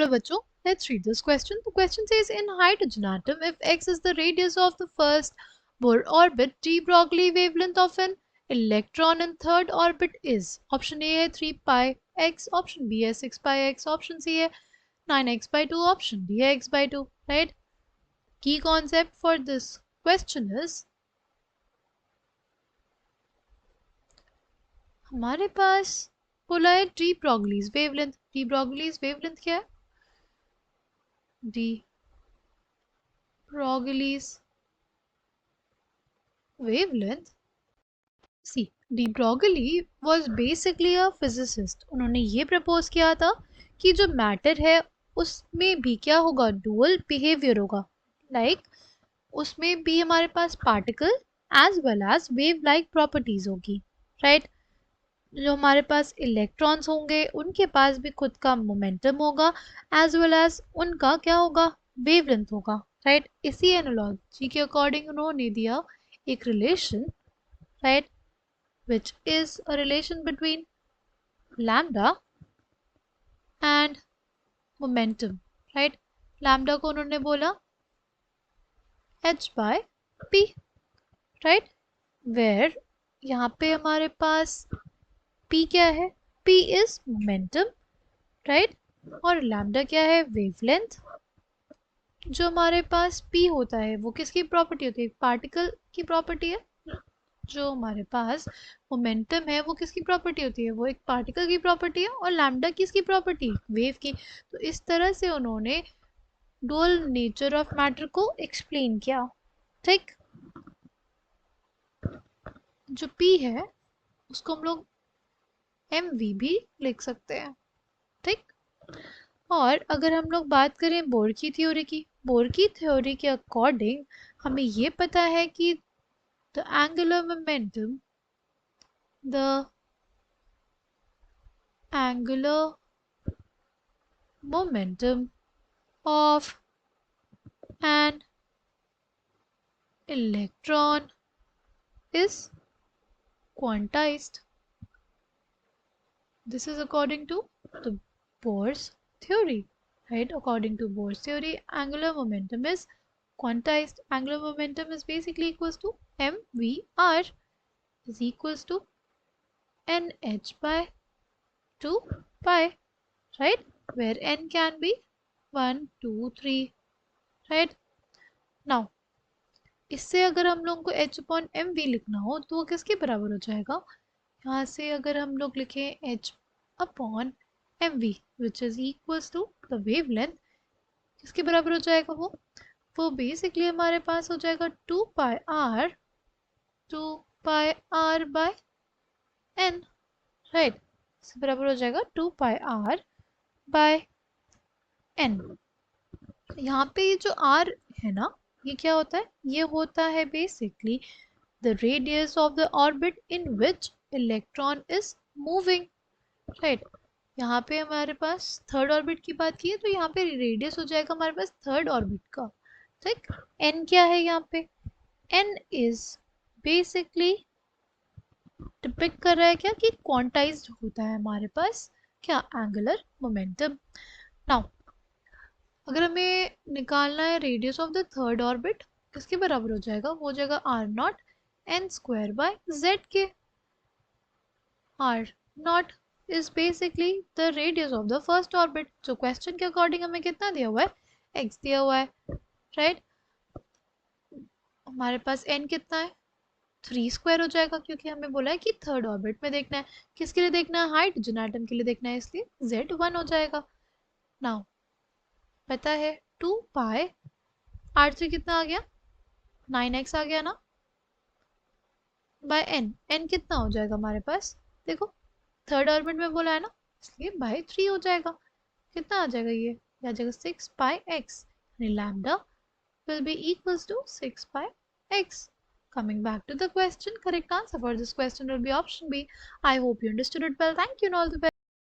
चलो बच्चों, let's read this question. The question says, in hydrogen atom, if x is the radius of the first Bohr orbit, de Broglie wavelength of an electron in third orbit is. Option A है 3 pi x, option B है 6 pi x, option C है 9x by 2, option D है x by 2. Right? Key concept for this question is, हमारे पास बोला है de Broglie's wavelength. De Broglie's wavelength क्या है? De Broglie's wavelength. See, de Broglie was basically a physicist. उन्होंने ये propose किया था कि जो मैटर है उसमें भी क्या होगा, डुअल बिहेवियर होगा. लाइक उसमें भी हमारे पास particle as well as wave like properties होगी. राइट? जो हमारे पास इलेक्ट्रॉन्स होंगे उनके पास भी खुद का मोमेंटम होगा एज वेल एज उनका क्या होगा, वेवलेंथ होगा. राइट? इसी एनालॉजी के अकॉर्डिंग उन्होंने दिया एक relation, right, which is a relation between lambda and momentum. Right? Lambda को उन्होंने बोला h by p. Right? Where यहाँ पे हमारे पास p क्या है? p is momentum. Right? और lambda क्या है? wavelength. जो हमारे पास p होता है वो किसकी प्रॉपर्टी होती है? पार्टिकल की प्रॉपर्टी है. जो हमारे पास मोमेंटम है वो किसकी प्रॉपर्टी होती है? वो एक पार्टिकल की प्रॉपर्टी है. और लैम्डा किसकी प्रॉपर्टी? वेव की. तो इस तरह से उन्होंने डुअल नेचर ऑफ मैटर को एक्सप्लेन किया. ठीक? जो P है उसको हम लोग mv भी लिख सकते हैं. ठीक? और अगर हम लोग बात करें बोर की थ्योरी की, बोर की थ्योरी के अकॉर्डिंग हमें ये पता है कि the angular momentum of an electron is quantized. This is according to the Bohr's theory. Right? According to Bohr's theory, angular momentum is quantized. Angular momentum is basically equals to mvr is equals to nh by 2 pi. Right? Where n can be 1, 2, 3. Right? Now, इससे अगर हम लोगों को h upon M we लिखना हो तो वो किसके बराबर हो जाएगा? यहाँ से अगर हम लोग लिखें h upon M V which is equals to the wavelength, किसके बराबर हो जाएगा वो बेसिकली हमारे पास हो जाएगा 2 पाई आर बाय एन. राइट? इसके बराबर हो जाएगा 2 पाई आर बाय एन. यहाँ पे ये जो r है ना, ये क्या होता है? ये होता है basically the radius of the orbit in which electron is moving. Right? यहाँ पे हमारे पास थर्ड ऑर्बिट की बात की है तो यहाँ पे रेडियस हो जाएगा हमारे पास थर्ड ऑर्बिट का. ठीक? n क्या है यहाँ पे? n इज बेसिकली डिपिक्ट कर रहा है क्या कि क्वांटाइज्ड होता है हमारे पास क्या, एंगुलर मोमेंटम. नाउ अगर हमें निकालना है radius of the third orbit, किसके बराबर हो जाएगा? वो हो जाएगा R naught n square by Z के. R naught is basically the radius of the first orbit. जो क्वेश्चन के अकॉर्डिंग हमें कितना दिया हुआ है? एक्स दिया हुआ है. राइट? हमारे पास एन कितना है? 3 स्क्वायर हो जाएगा क्योंकि हमें बोला है कि थर्ड ऑर्बिट में देखना है. किसके लिए देखना है? हाइड्रोजन एटम के लिए देखना है, इसलिए z1 हो जाएगा. नाउ पता है 2 पाई r3 कितना आ गया? 9x आ गया ना, बाय n. n कितना हो जाएगा हमारे पास? देखो थर्ड ऑर्बिट में बोला है ना, इसलिए बाय 3 हो जाएगा. कितना आ जाएगा? ये आ जाएगा 6 पाई x. यानी lambda will be equals to 6 pi x. Coming back to the question, correct answer for this question will be option B. I hope you understood it well. Thank you and all the best.